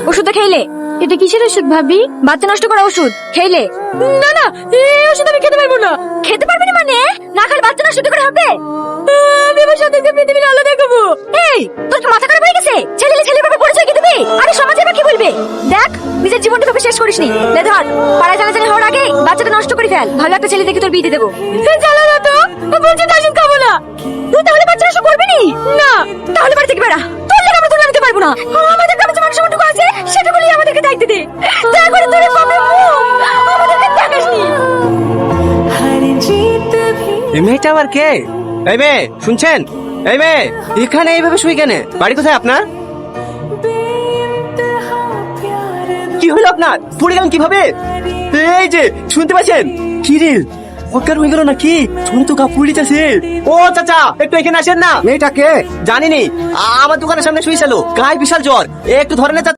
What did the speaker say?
ওষুধটা খেলে। এটা কিসের ওষুধ ভাবি? বাচ্চা নষ্ট করা ওষুধ, খেলে। না না, এই ওষুধ আমি খেতে পারবো না। খেতে পারবি না মানে? না খেলে বাচ্চা নষ্ট করে হবে? আমি আমার সন্তানকে পৃথিবীর আলো দেখাবো। এই, তোর কি মাথা খারাপ হয়ে গেছে? ছেলে ছেলের বাবা পরিচয় কি দিবি? আরে সমাজে বা কি বলবে? দেখ, নিজের জীবনটা ভাবে শেষ করিসনি। লে ধর, পাড়ায় জানাজানি হওয়ার আগে বাচ্চাটা নষ্ট করে ফেল। ভালো একটা ছেলে দেখে তোর বিয়ে দিয়ে দেবো। জ্বালা না তো, বলছি তার সঙ্গে খাবো না। তুই তাহলে বাচ্চা নষ্ট করবি নি? না, তাহলে বাড়ি থেকে বেড়া। তোর লেগে আমরা তুলে নিতে পারবো না। আমাদের গ্রামে যে মানুষ মনটুকু আছে সেটা বলেই আমাদেরকে দায়িত্ব দে। দয়া করে তোর বাপের মুখ আমাদেরকে দেখাসনি। এই মেয়েটা আবার কে? এই মেয়ে, শুনছেন? এই মেয়ে, এখানে এইভাবে শুই কেন? বাড়ি কোথায় আপনার? কি হলো আপনার? পড়ে গেলেন কিভাবে? এই যে শুনতে পাচ্ছেন? কি রে, অজ্ঞান হয়ে গেল নাকি? শুনে তো কাপড় দিতেছে। ও চাচা, একটু এখানে আসেন না। মেয়েটা কে? জানিনি, আমার দোকানের সামনে শুয়েছিল, গায়ে বিশাল জ্বর। একটু ধরে না চাচা।